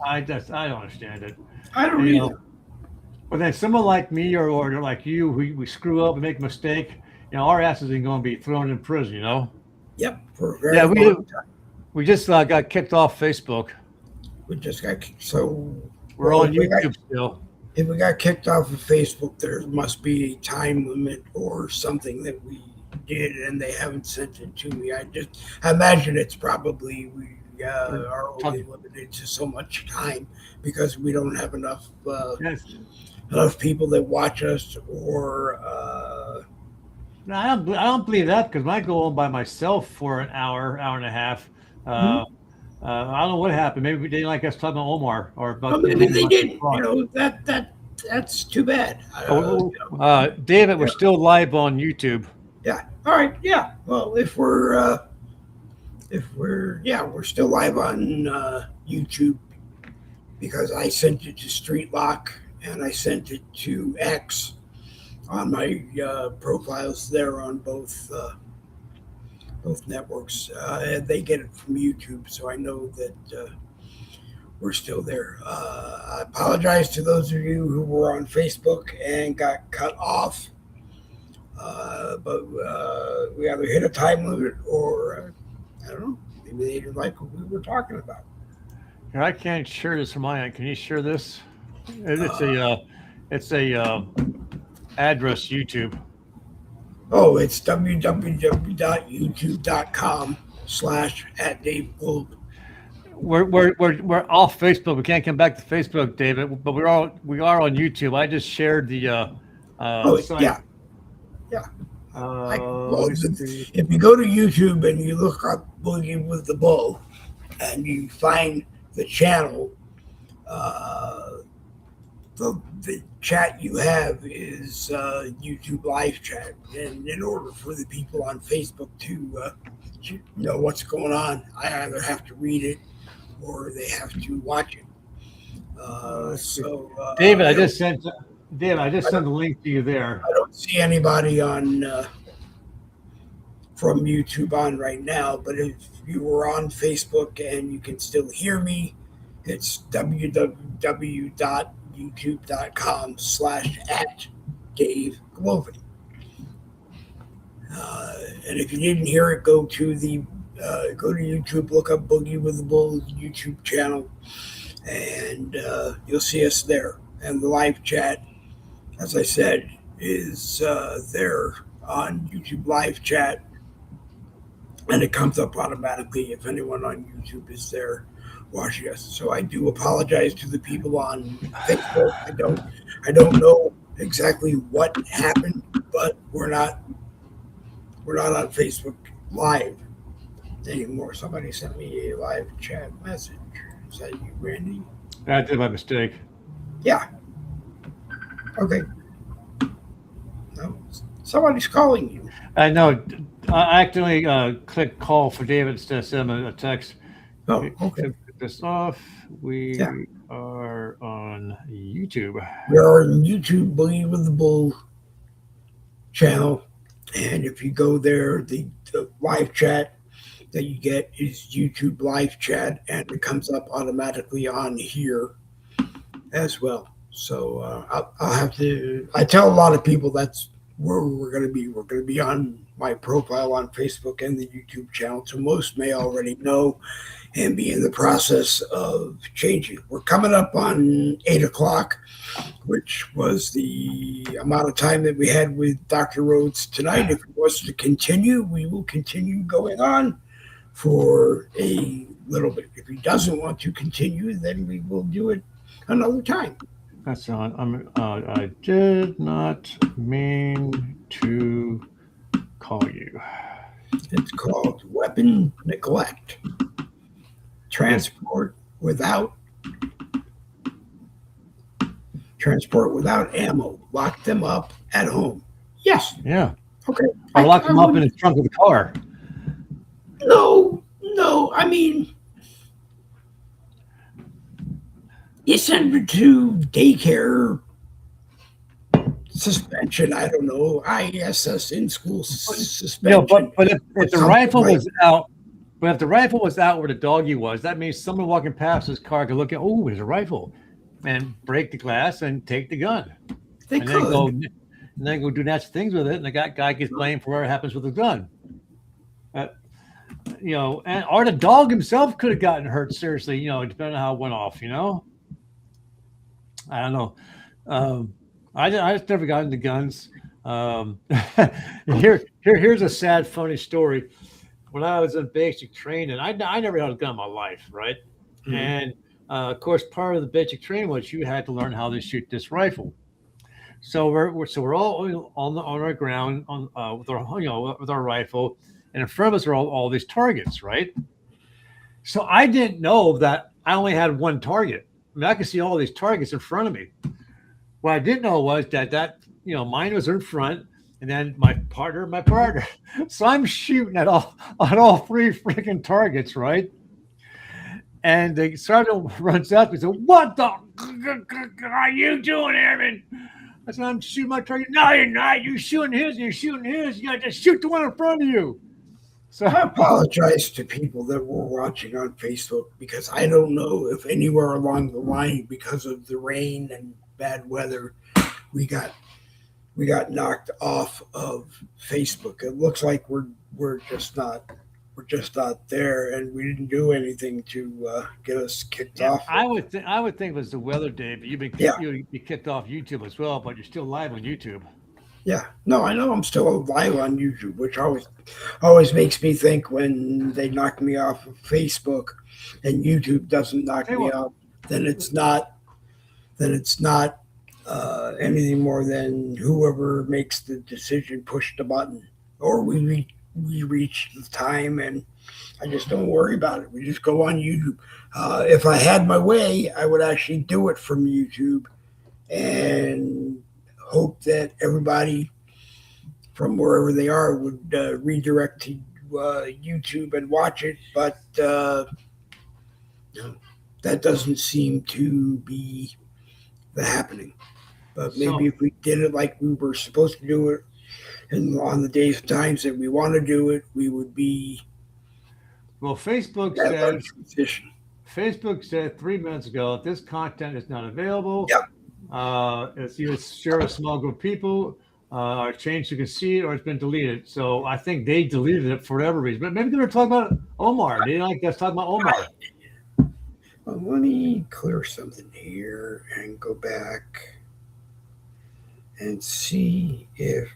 I don't understand it. I don't either. But then someone like me or like you, we screw up and make a mistake, our asses are going to be thrown in prison, Yep. For a very long time. We just got kicked off Facebook. We just got kicked. So we're on YouTube still. If we got kicked off of Facebook, there must be a time limit or something that we did, and they haven't sent it to me. I imagine it's probably we are only limited to so much time because we don't have enough people that watch us. Or no, I don't believe that, because I go on by myself for an hour and a half. I don't know what happened. Maybe they didn't like us talking about Omar or about. Maybe they didn't. That's too bad. David, we're still live on YouTube. Yeah. All right. Yeah. Well, we're still live on YouTube, because I sent it to Streetlock and I sent it to X on my profiles there on both both networks. And they get it from YouTube, so I know that we're still there. I apologize to those of you who were on Facebook and got cut off. But we either hit a time limit or I don't know. Maybe they didn't like what we were talking about. Here, I can't share this from my end. Can you share this? It's a address YouTube. Oh, it's www.youtube.com/@DaveGlobe. We're off Facebook. We can't come back to Facebook, David, but we are on YouTube. I just shared the site. Yeah. If you go to YouTube and you look up Boogie with the Bull and you find the channel, the chat you have is YouTube live chat. And in order for the people on Facebook to know what's going on, I either have to read it or they have to watch it. David, I just sent the link to you there. I don't see anybody on from YouTube on right now, but if you were on Facebook and you can still hear me, it's www.youtube.com/@DaveGlover. And if you didn't hear it, go to YouTube, look up Boogie with the Bull YouTube channel, and you'll see us there. And the live chat, as I said, is there on YouTube live chat, and it comes up automatically if anyone on YouTube is there watching us. So I do apologize to the people on Facebook. I don't know exactly what happened, but we're not on Facebook Live anymore. Somebody sent me a live chat message. Is that you, Randy? I did my mistake. Yeah. Okay. No, somebody's calling you. I know. I accidentally clicked call for David instead of send him a text. Oh, okay. Put this off. We are on YouTube. We are on YouTube, Boogie with the Bull channel. And if you go there, the live chat that you get is YouTube live chat, and it comes up automatically on here as well. So I'll have to. I tell a lot of people that's where we're going to be. We're going to be on my profile on Facebook and the YouTube channel. So most may already know and be in the process of changing. We're coming up on 8 o'clock, which was the amount of time that we had with Dr. Rhodes tonight. If it was to continue, we will continue going on for a little bit. If he doesn't want to continue, then we will do it another time. That's on. I did not mean to call you. It's called weapon neglect. Transport without ammo. Lock them up at home. Yes. Yeah. Okay. I locked them up in the trunk of the car. No. I mean, you send them to daycare, suspension. I don't know. ISS, in school suspension. No, but if the rifle was out. But if the rifle was out where the doggy was, that means someone walking past this car could look at, oh, there's a rifle, and break the glass and take the gun. Then go do nasty things with it, and the guy gets blamed for what happens with the gun. Or the dog himself could have gotten hurt seriously, depending on how it went off, I don't know. I just never got into guns. Here's a sad, funny story. When I was in basic training, I never held a gun in my life, right? Mm-hmm. And of course, part of the basic training was you had to learn how to shoot this rifle. So we're all on our ground with our rifle, and in front of us are all these targets, right? So I didn't know that I only had one target. I mean, I could see all these targets in front of me. What I didn't know was that mine was in front. And then my partner. So I'm shooting at all three freaking targets, right? And the sergeant runs up and says, "What the are you doing, Airman?" I said, "I'm shooting my target." "No, you're not. You're shooting his. You got to shoot the one in front of you." So I apologize to people that were watching on Facebook because I don't know if anywhere along the line, because of the rain and bad weather, we got knocked off of Facebook. It looks like we're just not there, and we didn't do anything to get us kicked off. I would think it was the weather, Dave. But you've been you kicked off YouTube as well, but you're still live on YouTube. Yeah, no, I know I'm still live on YouTube, which always makes me think when they knock me off of Facebook and YouTube doesn't knock me off, then it's not anything more than whoever makes the decision pushed the button, or we reach the time, and I just don't worry about it. We just go on YouTube. If I had my way, I would actually do it from YouTube and hope that everybody from wherever they are would redirect to YouTube and watch it, but no, that doesn't seem to be the happening. But maybe if we did it like we were supposed to do it, and on the days and times that we want to do it, we would be. Well, Facebook said 3 minutes ago this content is not available. Yeah. It's either share a small group of people, or changed so you can see it, or it's been deleted. So I think they deleted it for whatever reason. But maybe they were talking about Omar. They didn't like us talking about Omar. Well, let me clear something here and go back and see if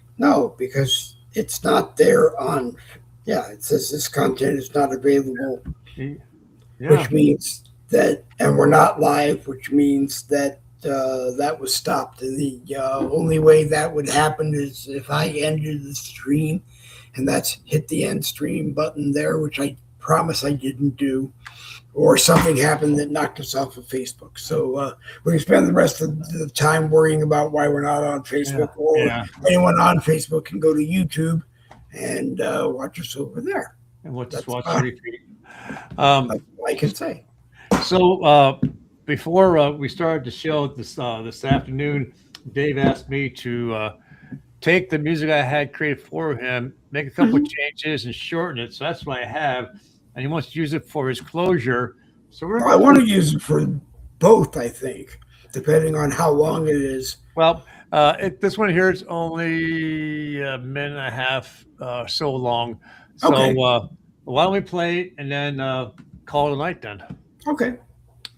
because it's not there on. Yeah, it says this content is not available, which means that, and we're not live, which means that that was stopped. And the only way that would happen is if I ended the stream, and that's hit the end stream button there, which I promise I didn't do, or something happened that knocked us off of Facebook. So we can spend the rest of the time worrying about why we're not on Facebook, or anyone on Facebook can go to YouTube and watch us over there. And watch the repeat. That's all I can say. So before we started the show this afternoon, Dave asked me to take the music I had created for him, make a couple of changes, and shorten it. So that's what I have. And he wants to use it for his closure. So I want to use it for both, I think, depending on how long it is. Well, this one here is only a minute and a half so long. So why don't we play it and then call it a night then? Okay.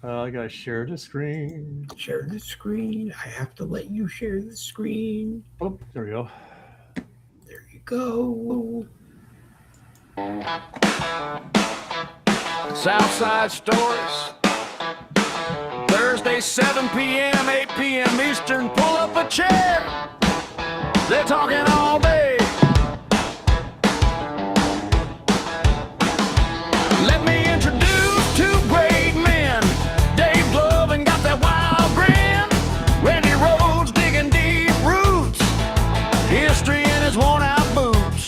I got to share the screen. Share the screen. I have to let you share the screen. Oh, there we go. There you go. Southside Stories. Thursday, 7 p.m., 8 p.m. Eastern. Pull up a chair. They're talking all day. Let me introduce two great men. Dave Lovin got that wild grin. Randy Rhodes digging deep roots. History in his worn-out boots.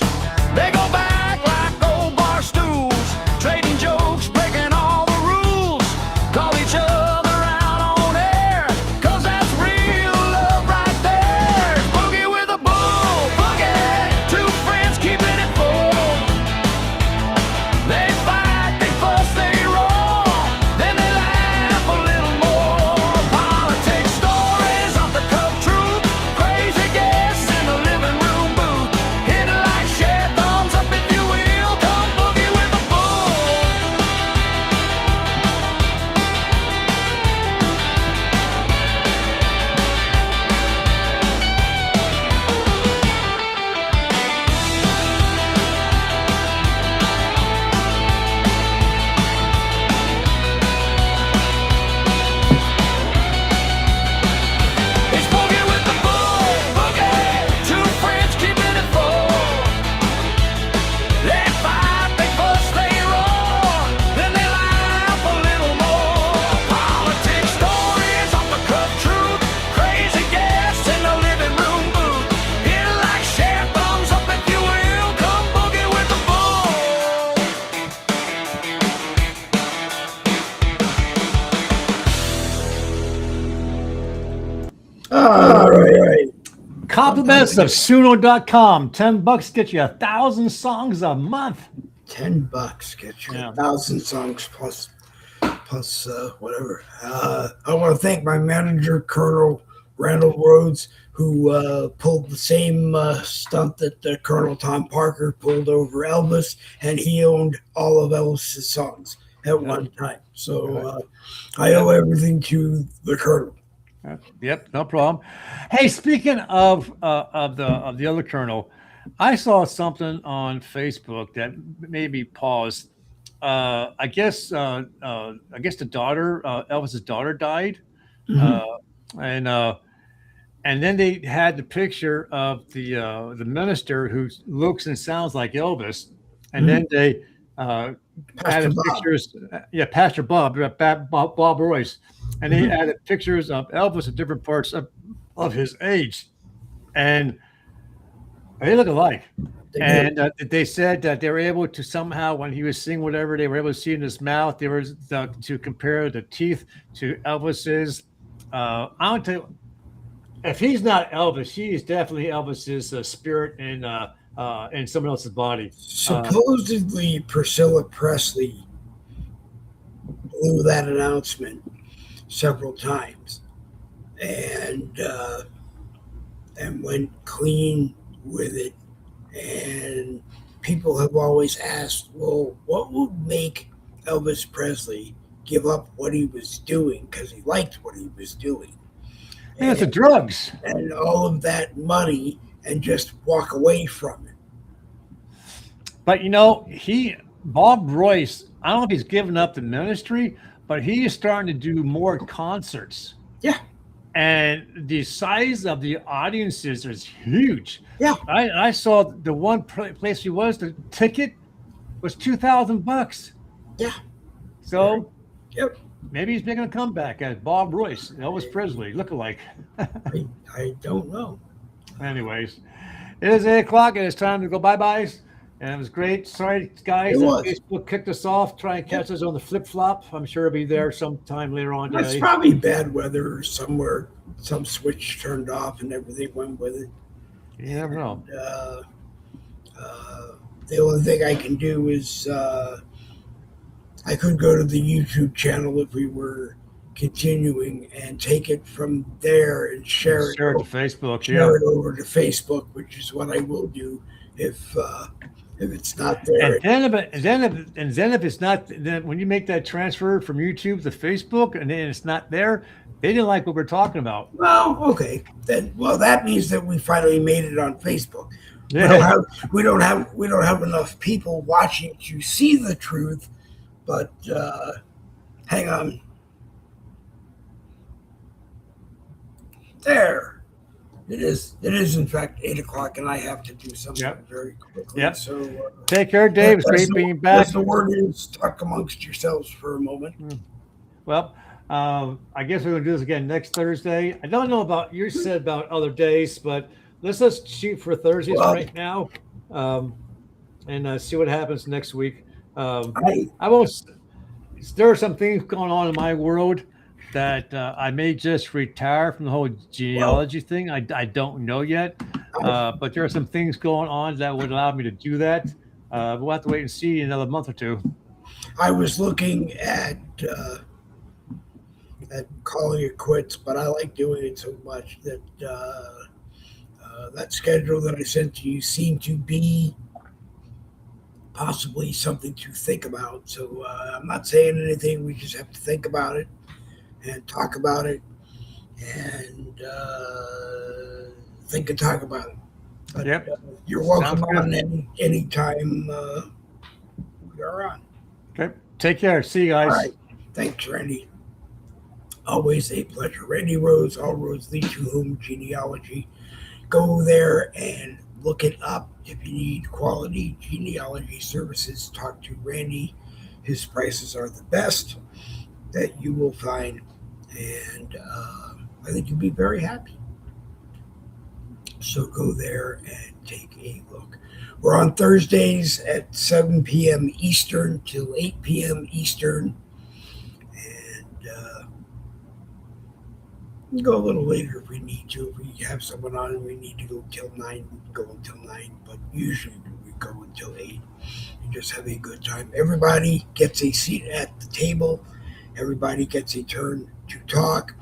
They go back like old bar stools. Trading jokes, breaking all the rules. Call each other out on air, 'cause that's real love right there. Boogie with a bull, boogie. Two friends keeping it full. They fight, they fuss, they roar. Then they laugh a little more. Politics, stories, off the cuff truth. Crazy guests in the living room booth. Hit it like share, thumbs up if you will. Come boogie with a bull. It's boogie with the bull, boogie. Two friends keeping it full. They fight, they fuss, they roar. Then they laugh a little more. Politics, stories, off the cuff truth. Crazy guests in the living room booth. Hit it like share, thumbs up if you will. Come boogie with the bull. All right. Compliments of Suno.com. $10 get you 1,000 songs a month. $10 gets you 1,000 songs plus whatever. I want to thank my manager, Colonel Randall Rhodes, who pulled the same stunt that Colonel Tom Parker pulled over Elvis, and he owned all of Elvis's songs at one time. So I owe everything to the Colonel. Yep, no problem. Hey, speaking of the other Colonel, I saw something on Facebook that made me pause. I guess the daughter, Elvis's daughter, died, and then they had the picture of the minister who looks and sounds like Elvis, and then they added pictures. Pastor Bob Royce, and they added pictures of Elvis at different parts of his age, and they look alike. And they said that they were able to somehow, when he was singing whatever, they were able to see in his mouth. They were to compare the teeth to Elvis's. I don't tell you, if he's not Elvis, he is definitely Elvis's spirit in someone else's body. Supposedly, Priscilla Presley blew that announcement several times, and went clean with it. And people have always asked, well, what would make Elvis Presley give up what he was doing because he liked what he was doing? Yeah, it's the drugs. And all of that money and just walk away from it. But, Bob Royce, I don't know if he's given up the ministry, but he is starting to do more concerts. Yeah. And the size of the audiences is huge. Yeah. I saw the one place he was, the ticket was $2,000. Yeah. So yep. Maybe he's making a comeback as Bob Royce, Elvis Presley, lookalike. I don't know. Anyways, it is 8:00 and it's time to go bye-byes. And it was great. Sorry, guys. Facebook kicked us off. Try and catch us on the flip-flop. I'm sure it'll be there sometime later on today. It's probably bad weather or somewhere. Some switch turned off and everything went with it. You never know. The only thing I can do is I could go to the YouTube channel if we were continuing and take it from there and share it to Facebook. Share it over to Facebook, which is what I will do if it's not there. And then if it's not, then when you make that transfer from YouTube to Facebook and then it's not there, they didn't like what we're talking about. Well, okay, then. Well, that means that we finally made it on Facebook. Yeah. We don't have enough people watching to see the truth. But hang on. There. It is in fact 8:00, and I have to do something very quickly. Yep. So take care, Dave. It's great being back. The word is talk amongst yourselves for a moment. Well, I guess we're gonna do this again next Thursday. I don't know about you said about other days, but let's just shoot for Thursdays right now, and see what happens next week. I won't. There are some things going on in my world that I may just retire from the whole genealogy thing. I don't know yet, but there are some things going on that would allow me to do that. We'll have to wait and see in another month or two. I was looking at calling it quits, but I like doing it so much that that schedule that I sent to you seemed to be possibly something to think about. So I'm not saying anything. We just have to think about it and talk about it and think and talk about it. But, you're welcome on any time we are on. Okay. Take care. See you guys. All right. Thanks, Randy. Always a pleasure. Randy Rhodes, all roads lead to whom genealogy. Go there and look it up. If you need quality genealogy services, talk to Randy. His prices are the best that you will find, and I think you'll be very happy. So go there and take a look. We're on Thursdays at 7 p.m. Eastern till 8 p.m. Eastern, and we go a little later if we need to. If we have someone on and we need to go till 9, we can go until 9, but usually we go until 8. just have a good time. Everybody gets a seat at the table. Everybody gets a turn to talk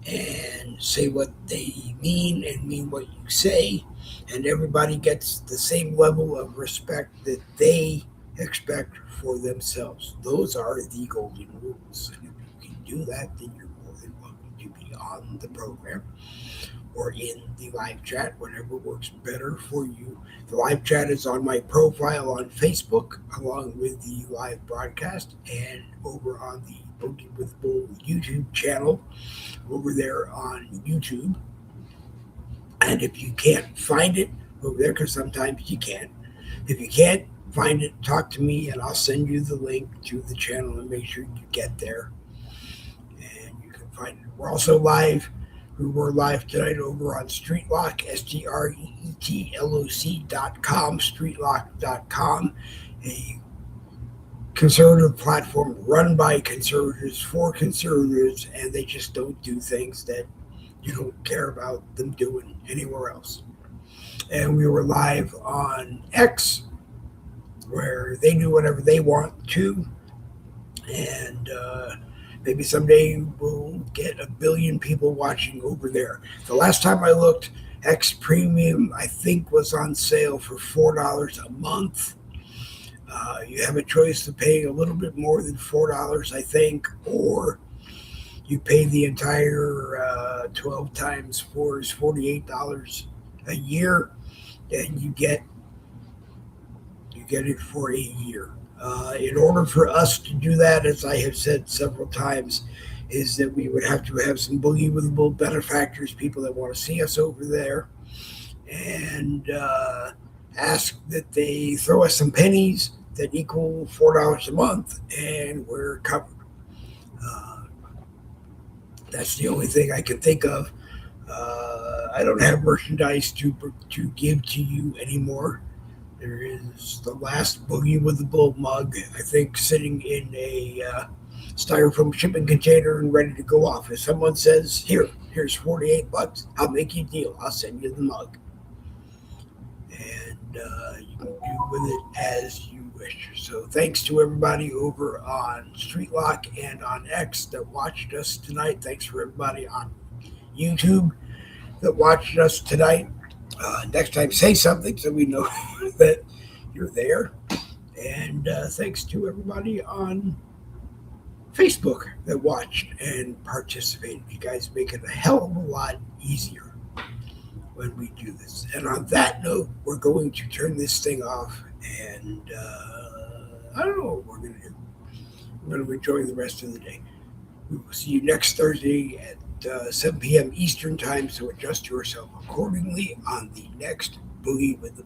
and say what they mean and mean what you say. And everybody gets the same level of respect that they expect for themselves. Those are the golden rules. And if you can do that, then you're more than welcome to be on the program or in the live chat, whatever works better for you. The live chat is on my profile on Facebook, along with the live broadcast, and over on the Boogie with Bull YouTube channel, over there on YouTube. And if you can't find it over there, because sometimes you can't, if you can't find it, talk to me, and I'll send you the link to the channel and make sure you get there. And you can find it. We're also live. We were live tonight over on Streetlock, STREETLOC.com, streetlock.com, a conservative platform run by conservatives for conservatives, and they just don't do things that you don't care about them doing anywhere else. And we were live on X, where they do whatever they want to, and maybe someday we'll get 1 billion people watching over there. The last time I looked, X Premium, I think, was on sale for $4 a month. You have a choice of paying a little bit more than $4, I think, or you pay the entire 12 times 4 is $48 a year, and you get it for a year. In order for us to do that, as I have said several times, is that we would have to have some Boogie with the Bull benefactors, people that want to see us over there, and ask that they throw us some pennies that equal $4 a month, and we're covered. That's the only thing I can think of. I don't have merchandise to give to you anymore. There is the last Boogie with the Bull mug, I think, sitting in a styrofoam shipping container and ready to go off. If someone says, here's $48, I'll make you a deal. I'll send you the mug. And you can do with it as you wish. So thanks to everybody over on Streetlock and on X that watched us tonight. Thanks for everybody on YouTube that watched us tonight. Next time, say something so we know that you're there. And thanks to everybody on Facebook that watched and participated. You guys make it a hell of a lot easier when we do this. And on that note, we're going to turn this thing off. And I don't know what we're going to do. We're going to enjoy the rest of the day. We will see you next Thursday at 7 p.m. Eastern Time, so adjust yourself accordingly on the next Boogie with the